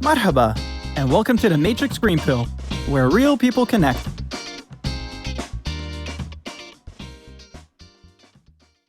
Marhaba, and welcome to the Matrix Green Pill, where real people connect.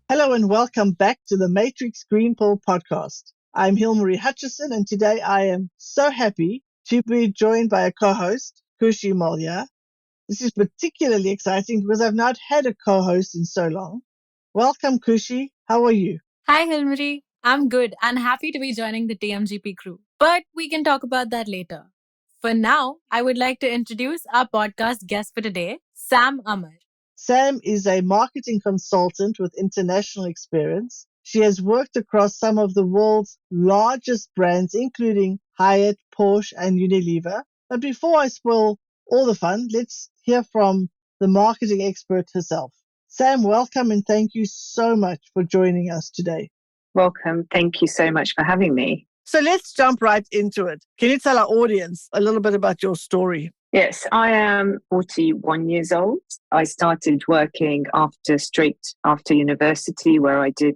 Hello and welcome back to the Matrix Green Pill podcast. I'm Hilmarie Hutchison, and today I am so happy to be joined by a co-host, Kushi Malya. This is particularly exciting because I've not had a co-host in so long. Welcome, Kushi. How are you? Hi, Hilmarie. I'm good and happy to be joining the TMGP crew, but we can talk about that later. For now, I would like to introduce our podcast guest for today, Sam Ammar. Sam is a marketing consultant with international experience. She has worked across some of the world's largest brands, including Hyatt, Porsche, and Unilever. But before I spoil all the fun, let's hear from the marketing expert herself. Sam, welcome and thank you so much for joining us today. Welcome. Thank you so much for having me. So let's jump right into it. Can you tell our audience a little bit about your story? Yes, I am 41 years old. I started working straight after university, where I did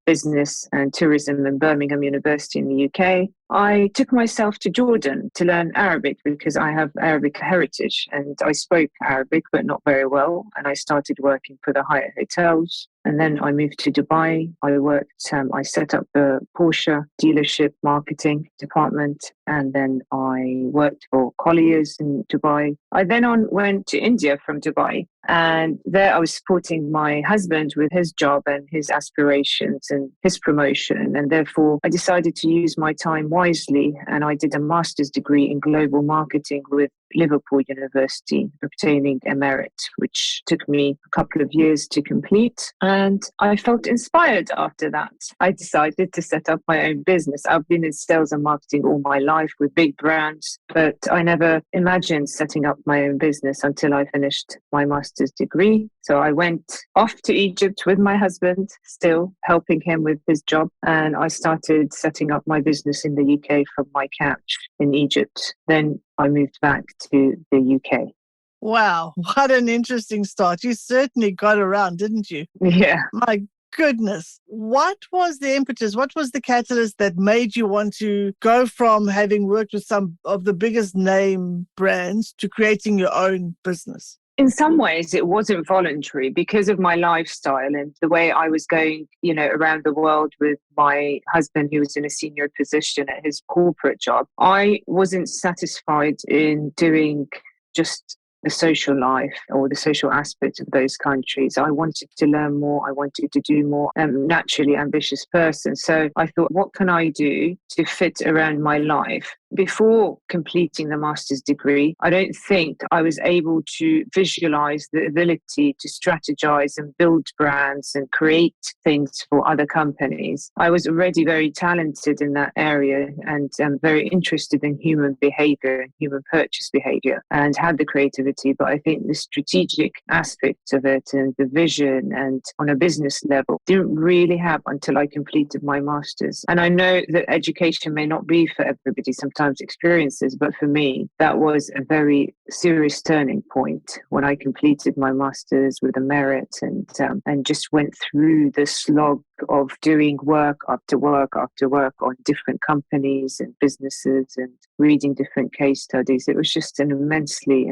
business and tourism in Birmingham University in the UK. I took myself to Jordan to learn Arabic because I have Arabic heritage and I spoke Arabic, but not very well. And I started working for the Hyatt Hotels. And then I moved to Dubai. I set up the Porsche dealership marketing department. And then I worked for Colliers in Dubai. I then went to India from Dubai. And there I was supporting my husband with his job and his aspirations and his promotion. And therefore, I decided to use my time wisely. And I did a master's degree in global marketing with Liverpool University, obtaining a merit, which took me a couple of years to complete. And I felt inspired after that. I decided to set up my own business. I've been in sales and marketing all my life with big brands, but I never imagined setting up my own business until I finished my master's degree. So I went off to Egypt with my husband, still helping him with his job. And I started setting up my business in the UK from my couch in Egypt. Then I moved back to the UK. Wow, what an interesting start. You certainly got around, didn't you? Yeah. My goodness. What was the impetus? What was the catalyst that made you want to go from having worked with some of the biggest name brands to creating your own business? In some ways, it wasn't voluntary because of my lifestyle and the way I was going, around the world with my husband, who was in a senior position at his corporate job. I wasn't satisfied in doing just the social life or the social aspect of those countries. I wanted to learn more. I wanted to do more. I'm a naturally ambitious person. So I thought, what can I do to fit around my life? Before completing the master's degree, I don't think I was able to visualize the ability to strategize and build brands and create things for other companies. I was already very talented in that area and very interested in human behavior and human purchase behavior and had the creativity. But I think the strategic aspect of it and the vision and on a business level didn't really have until I completed my master's. And I know that education may not be for everybody, sometimes experiences, but for me, that was a very serious turning point when I completed my master's with a merit and just went through the slog of doing work after work after work on different companies and businesses and reading different case studies. It was just an immensely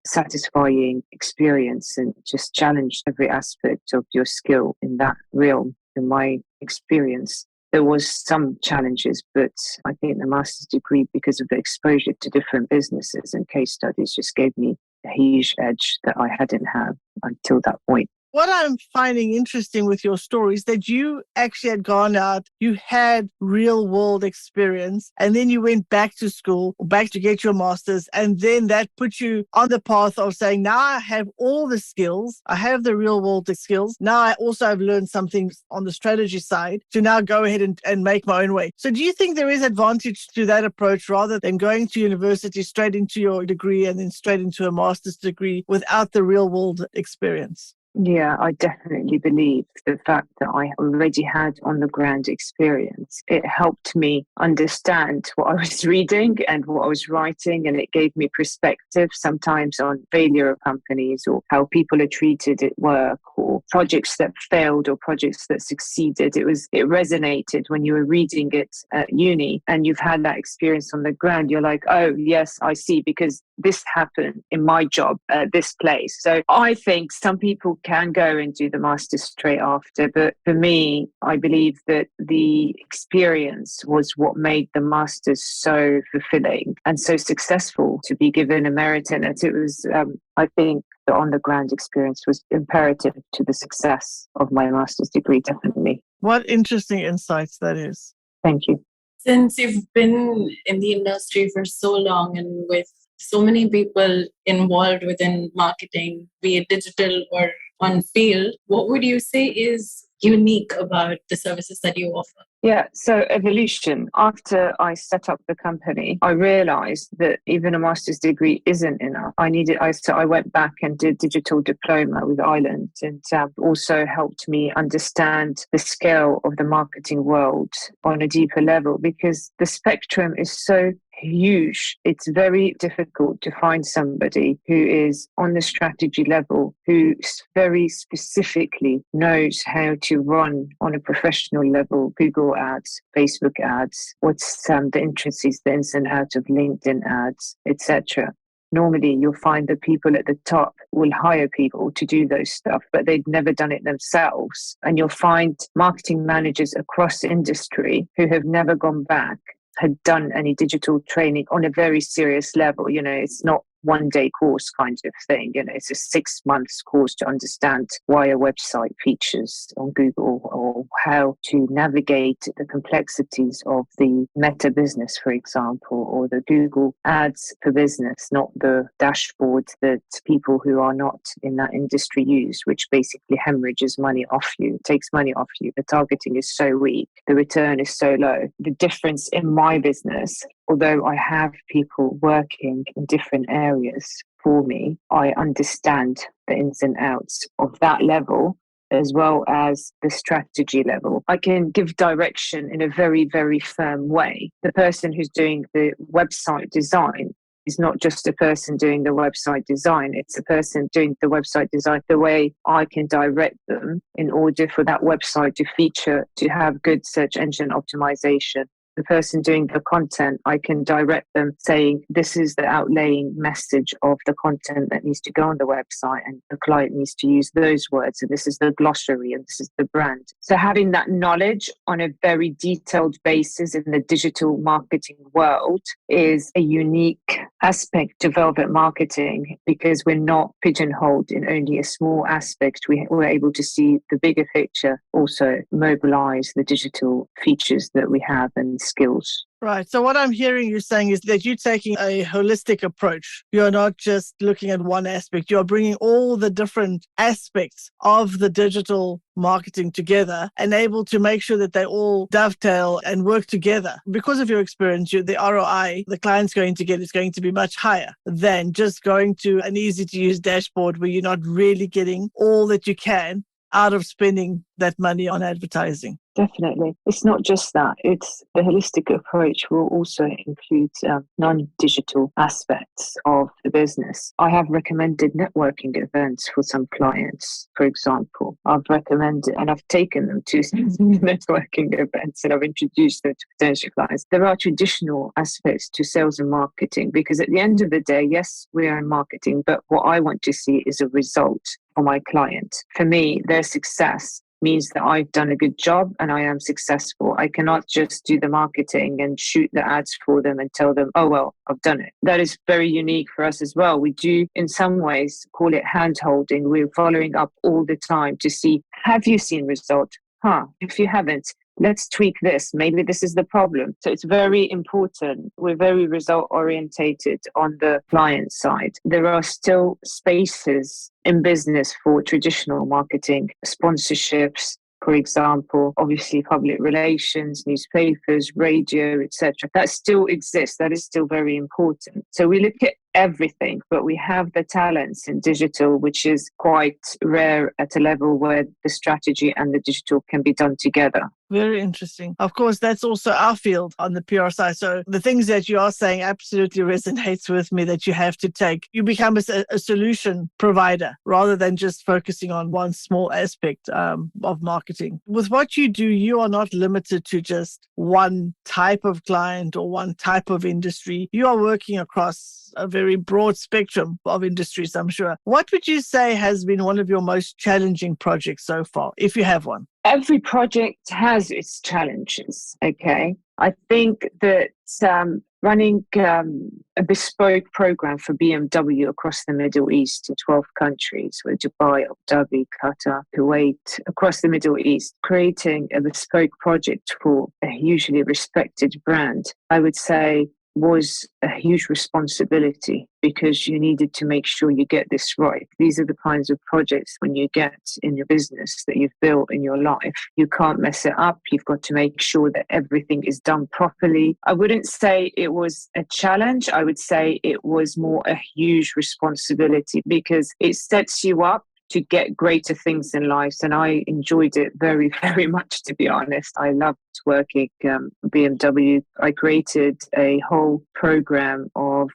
satisfying experience and just challenged every aspect of your skill in that realm, in my experience. There was some challenges, but I think the master's degree, because of the exposure to different businesses and case studies, just gave me a huge edge that I hadn't had until that point. What I'm finding interesting with your story is that you actually had gone out, you had real world experience, and then you went back to school, back to get your master's, and then that put you on the path of saying, now I have all the skills, I have the real world skills, now I also have learned something on the strategy side to now go ahead and make my own way. So do you think there is advantage to that approach rather than going to university straight into your degree and then straight into a master's degree without the real world experience? Yeah, I definitely believe the fact that I already had on the ground experience. It helped me understand what I was reading and what I was writing, and it gave me perspective sometimes on failure of companies or how people are treated at work or projects that failed or projects that succeeded. It resonated when you were reading it at uni and you've had that experience on the ground. You're like, oh yes, I see, because this happened in my job at this place. So I think some people can go and do the master's straight after. But for me, I believe that the experience was what made the master's so fulfilling and so successful to be given a merit in it. It was, I think, the on the ground experience was imperative to the success of my master's degree, definitely. What interesting insights that is. Thank you. Since you've been in the industry for so long and with so many people involved within marketing, be it digital or on field, what would you say is unique about the services that you offer? Yeah, so evolution. After I set up the company, I realized that even a master's degree isn't enough. So I went back and did digital diploma with Ireland, and also helped me understand the scale of the marketing world on a deeper level, because the spectrum is so huge. It's very difficult to find somebody who is on the strategy level, who very specifically knows how to run on a professional level Google ads, Facebook ads, what's the intricacies, the ins and outs of LinkedIn ads, etc. Normally, you'll find that people at the top will hire people to do those stuff, but they've never done it themselves. And you'll find marketing managers across the industry who have never gone back, had done any digital training on a very serious level. It's not one-day course kind of thing. It's a 6 months course to understand why a website features on Google, or how to navigate the complexities of the Meta business, for example, or the Google ads for business, not the dashboard that people who are not in that industry use, which basically hemorrhages money off you, takes money off you. The targeting is so weak, the return is so low. The difference in my business, although I have people working in different areas for me, I understand the ins and outs of that level as well as the strategy level. I can give direction in a very, very firm way. The person who's doing the website design is not just a person doing the website design. It's a person doing the website design the way I can direct them in order for that website to feature, to have good search engine optimization. The person doing the content, I can direct them saying, this is the outlaying message of the content that needs to go on the website, and the client needs to use those words, and this is the glossary, and this is the brand. So having that knowledge on a very detailed basis in the digital marketing world is a unique aspect of Velvet Marketing, because we're not pigeonholed in only a small aspect. We're able to see the bigger picture, also mobilize the digital features that we have and skills. Right. So what I'm hearing you saying is that you're taking a holistic approach. You're not just looking at one aspect. You're bringing all the different aspects of the digital marketing together and able to make sure that they all dovetail and work together. Because of your experience, the ROI the client's going to get is going to be much higher than just going to an easy-to-use dashboard where you're not really getting all that you can out of spending that money on advertising. Definitely. It's not just that. It's the holistic approach will also include non-digital aspects of the business. I have recommended networking events for some clients, for example. I've recommended and I've taken them to networking events and I've introduced them to potential clients. There are traditional aspects to sales and marketing, because at the end of the day, yes, we are in marketing, but what I want to see is a result for my client. For me, their success means that I've done a good job and I am successful. I cannot just do the marketing and shoot the ads for them and tell them, oh, well, I've done it. That is very unique for us as well. We do, in some ways, call it hand-holding. We're following up all the time to see, have you seen result? If you haven't, let's tweak this. Maybe this is the problem. So it's very important. We're very result orientated on the client side. There are still spaces in business for traditional marketing, sponsorships, for example, obviously public relations, newspapers, radio, etc. That still exists. That is still very important. So we look at everything, but we have the talents in digital, which is quite rare at a level where the strategy and the digital can be done together. Very interesting. Of course, that's also our field on the PR side. So the things that you are saying absolutely resonates with me, that you have to take. You become a solution provider rather than just focusing on one small aspect of marketing. With what you do, you are not limited to just one type of client or one type of industry. You are working across a very broad spectrum of industries, I'm sure. What would you say has been one of your most challenging projects so far, if you have one? Every project has its challenges, okay? I think that running a bespoke program for BMW across the Middle East in 12 countries, with Dubai, Abu Dhabi, Qatar, Kuwait, across the Middle East, creating a bespoke project for a hugely respected brand, I would say was a huge responsibility, because you needed to make sure you get this right. These are the kinds of projects when you get in your business that you've built in your life. You can't mess it up. You've got to make sure that everything is done properly. I wouldn't say it was a challenge. I would say it was more a huge responsibility, because it sets you up to get greater things in life. And I enjoyed it very, very much, to be honest. I loved working BMW. I created a whole program of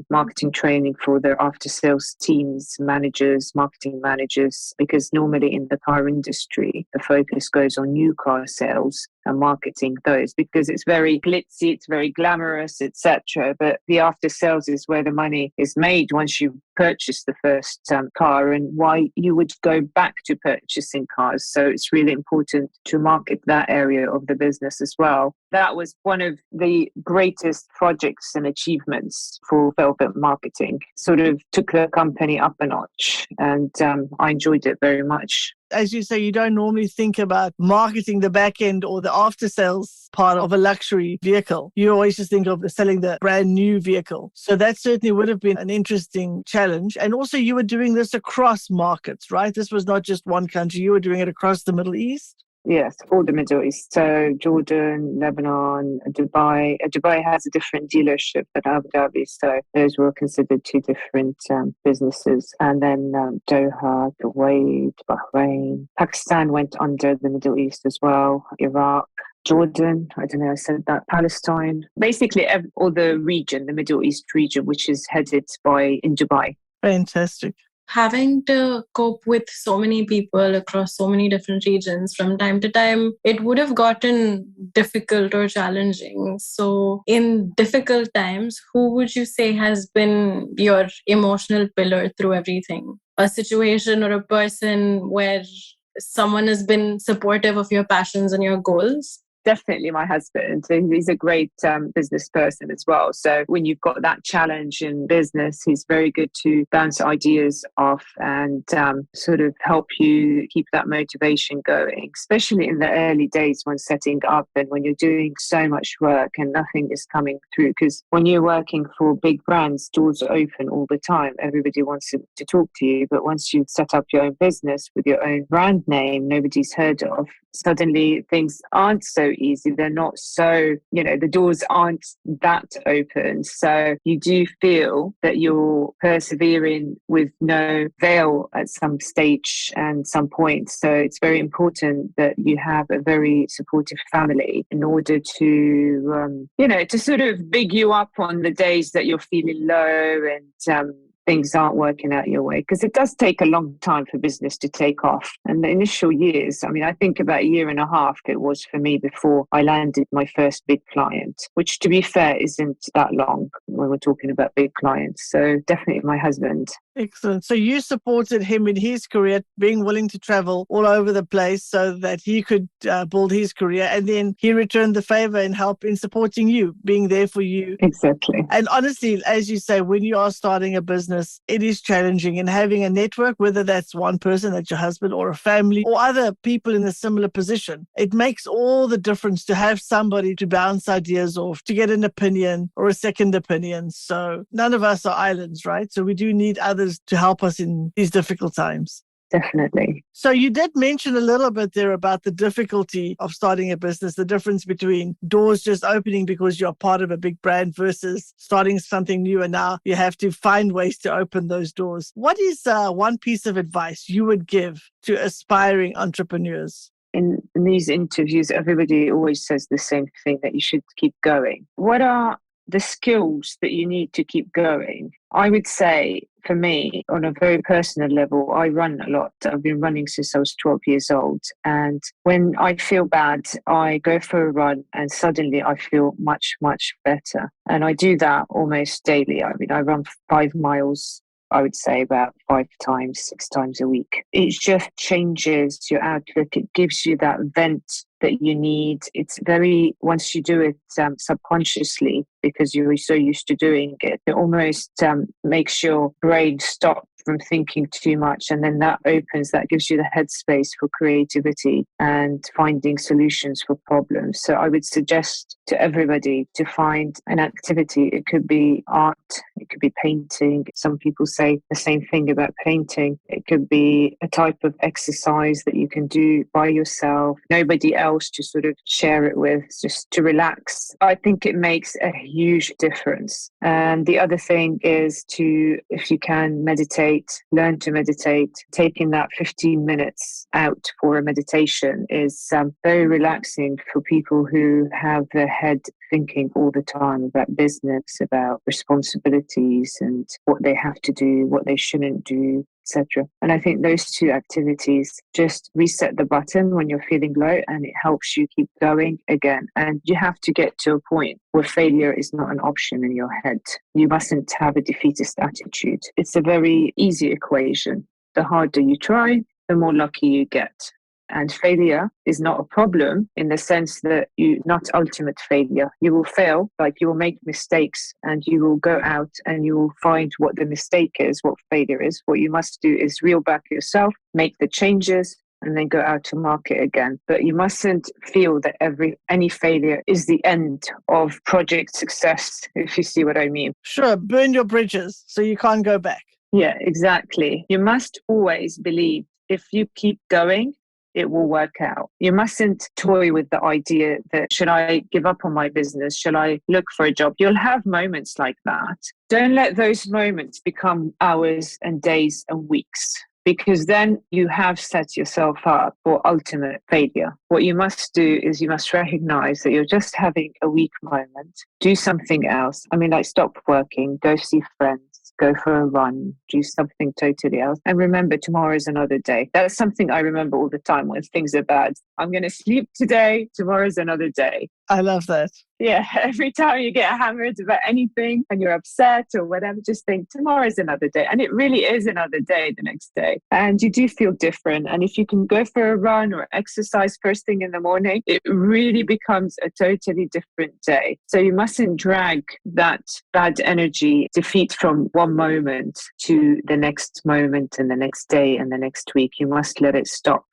marketing training for their after sales teams, managers, marketing managers, because normally in the car industry, the focus goes on new car sales and marketing those, because it's very glitzy, it's very glamorous, etc. But the after sales is where the money is made once you purchase the first car, and why you would go back to purchasing cars. So it's really important to market that area of the business as well. That was one of the greatest projects and achievements for Velvet Marketing. Sort of took the company up a notch, and I enjoyed it very much. As you say, you don't normally think about marketing the back end or the after sales part of a luxury vehicle. You always just think of selling the brand new vehicle. So that certainly would have been an interesting challenge. And also you were doing this across markets, right? This was not just one country. You were doing it across the Middle East. Yes, all the Middle East. So Jordan, Lebanon, Dubai. Dubai has a different dealership than Abu Dhabi. So those were considered two different businesses. And then Doha, Kuwait, Bahrain. Pakistan went under the Middle East as well. Iraq. Jordan, I don't know, I said that, Palestine. Basically all the region, the Middle East region, which is headed in Dubai. Fantastic. Having to cope with so many people across so many different regions from time to time, it would have gotten difficult or challenging. So in difficult times, who would you say has been your emotional pillar through everything? A situation or a person where someone has been supportive of your passions and your goals? Definitely my husband. He's a great business person as well. So when you've got that challenge in business, he's very good to bounce ideas off and sort of help you keep that motivation going, especially in the early days when setting up and when you're doing so much work and nothing is coming through. Because when you're working for big brands, doors are open all the time. Everybody wants to talk to you. But once you set up your own business with your own brand name, nobody's heard of, suddenly things aren't so easy. They're not so, the doors aren't that open. So you do feel that you're persevering with no veil at some stage and some point. So it's very important that you have a very supportive family in order to, to sort of big you up on the days that you're feeling low and things aren't working out your way, because it does take a long time for business to take off. And the initial years, I think about a year and a half it was for me before I landed my first big client, which to be fair isn't that long when we're talking about big clients. So definitely my husband. Excellent. So you supported him in his career, being willing to travel all over the place so that he could build his career. And then he returned the favor and help in supporting you, being there for you. Exactly. And honestly, as you say, when you are starting a business, it is challenging. And having a network, whether that's one person, that's your husband, or a family, or other people in a similar position, it makes all the difference to have somebody to bounce ideas off, to get an opinion or a second opinion. So none of us are islands, right? So we do need others to help us in these difficult times. definitely. So you did mention a little bit there about the difficulty of starting a business, the difference between doors just opening because you're part of a big brand versus starting something new, and now you have to find ways to open those doors. What is one piece of advice you would give to aspiring entrepreneurs? In these interviews, everybody always says the same thing, that you should keep going. What are the skills that you need to keep going? I would say, for me, on a very personal level, I run a lot. I've been running since I was 12 years old. And when I feel bad, I go for a run and suddenly I feel much, much better. And I do that almost daily. I mean, I run 5 miles, I would say about 5 times, 6 times a week. It just changes your outlook. It gives you that vent that you need. It's very, once you do it subconsciously, because you're so used to doing it, it almost makes your brain stop from thinking too much. And then that gives you the headspace for creativity and finding solutions for problems. So I would suggest to everybody to find an activity. It could be art, it could be painting. Some people say the same thing about painting. It could be a type of exercise that you can do by yourself, nobody else to sort of share it with, just to relax. I think it makes a huge difference. And the other thing is to, if you can, meditate. Learn to meditate. Taking that 15 minutes out for a meditation is very relaxing for people who have their head thinking all the time about business, about responsibilities and what they have to do, what they shouldn't do, etc. And I think those 2 activities just reset the button when you're feeling low, and it helps you keep going again. And you have to get to a point where failure is not an option in your head. You mustn't have a defeatist attitude. It's a very easy equation. The harder you try, the more lucky you get. And failure is not a problem in the sense that not ultimate failure. You will fail, like you will make mistakes, and you will go out and you will find what the mistake is, what failure is. What you must do is reel back yourself, make the changes, and then go out to market again. But you mustn't feel that any failure is the end of project success, if you see what I mean. Sure, burn your bridges so you can't go back. Yeah, exactly. You must always believe if you keep going, it will work out. You mustn't toy with the idea that, should I give up on my business? Should I look for a job? You'll have moments like that. Don't let those moments become hours and days and weeks, because then you have set yourself up for ultimate failure. What you must do is you must recognize that you're just having a weak moment. Do something else. I mean, like stop working, go see friends, go for a run, do something totally else. And remember, tomorrow is another day. That's something I remember all the time when things are bad. I'm going to sleep today, tomorrow is another day. I love that. Yeah, every time you get hammered about anything and you're upset or whatever, just think tomorrow is another day. And it really is another day the next day. And you do feel different. And if you can go for a run or exercise first thing in the morning, it really becomes a totally different day. So you mustn't drag that bad energy, defeat from one moment to the next moment and the next day and the next week. You must let it stop.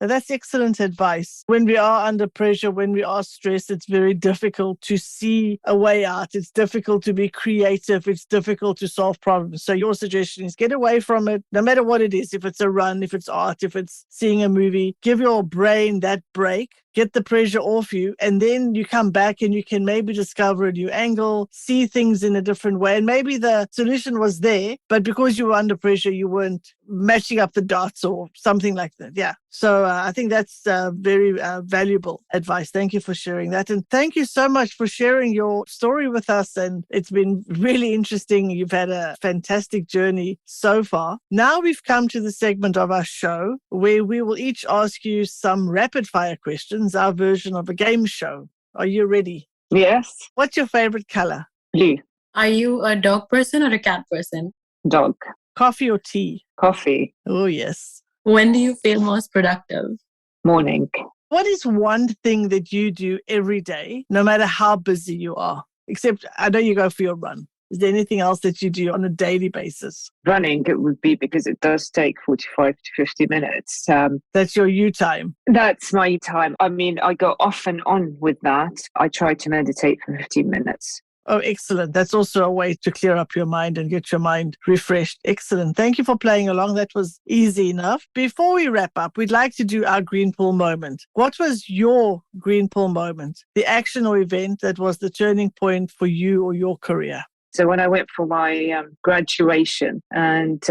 Now, that's excellent advice. When we are under pressure, when we are stressed, it's very difficult to see a way out. It's difficult to be creative. It's difficult to solve problems. So your suggestion is get away from it, no matter what it is. If it's a run, if it's art, if it's seeing a movie, give your brain that break. Get the pressure off you, and then you come back and you can maybe discover a new angle, see things in a different way. And maybe the solution was there, but because you were under pressure, you weren't matching up the dots or something like that. Yeah. So I think that's very valuable advice. Thank you for sharing that. And thank you so much for sharing your story with us. And it's been really interesting. You've had a fantastic journey so far. Now we've come to the segment of our show where we will each ask you some rapid fire questions, our version of a game show. Are you ready? Yes. What's your favorite color? Blue. Are you a dog person or a cat person? Dog. Coffee or tea? Coffee. Oh, yes. When do you feel most productive? Morning. What is one thing that you do every day, no matter how busy you are? Except I know you go for your run. Is there anything else that you do on a daily basis? Running, it would be, because it does take 45 to 50 minutes. That's your you time. That's my time. I mean, I go off and on with that. I try to meditate for 15 minutes. Oh, excellent. That's also a way to clear up your mind and get your mind refreshed. Excellent. Thank you for playing along. That was easy enough. Before we wrap up, we'd like to do our green pill moment. What was your green pill moment? The action or event that was the turning point for you or your career? So when I went for my graduation and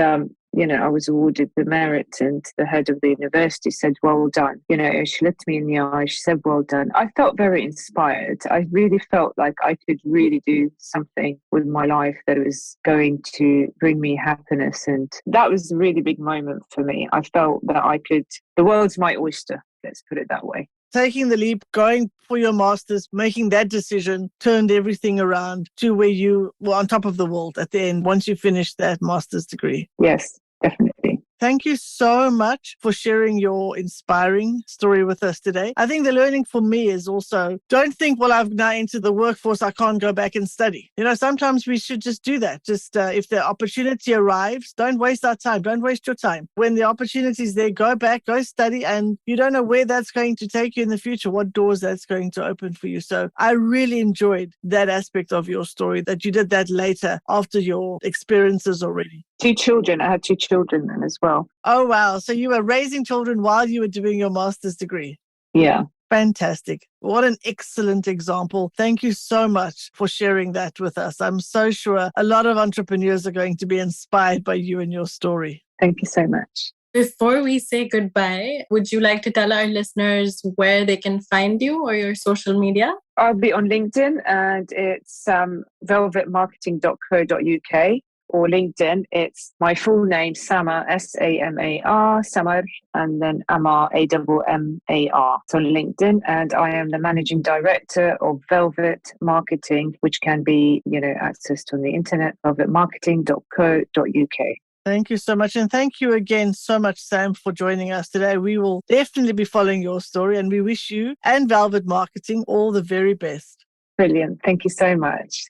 I was awarded the merit, and the head of the university said, well done. She looked me in the eye, she said, well done. I felt very inspired. I really felt like I could really do something with my life that was going to bring me happiness. And that was a really big moment for me. I felt that the world's my oyster, let's put it that way. Taking the leap, going for your master's, making that decision, turned everything around to where you were on top of the world at the end once you finished that master's degree. Yes, definitely. Thank you so much for sharing your inspiring story with us today. I think the learning for me is also, don't think, well, I've now entered the workforce, I can't go back and study. Sometimes we should just do that. Just if the opportunity arrives, don't waste our time. Don't waste your time. When the opportunity is there, go back, go study, and you don't know where that's going to take you in the future, what doors that's going to open for you. So I really enjoyed that aspect of your story, that you did that later after your experiences already. 2 children. I had 2 children then as well. Oh, wow. So you were raising children while you were doing your master's degree. Yeah. Fantastic. What an excellent example. Thank you so much for sharing that with us. I'm so sure a lot of entrepreneurs are going to be inspired by you and your story. Thank you so much. Before we say goodbye, would you like to tell our listeners where they can find you or your social media? I'll be on LinkedIn, and it's velvetmarketing.co.uk. Or LinkedIn, it's my full name, Samar, Samar, Samar, and then Ammar, Ammar. It's on LinkedIn, and I am the managing director of Velvet Marketing, which can be, accessed on the internet, velvetmarketing.co.uk. Thank you so much. And thank you again so much, Sam, for joining us today. We will definitely be following your story, and we wish you and Velvet Marketing all the very best. Brilliant. Thank you so much.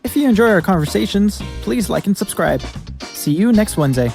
If you enjoy our conversations, please like and subscribe. See you next Wednesday.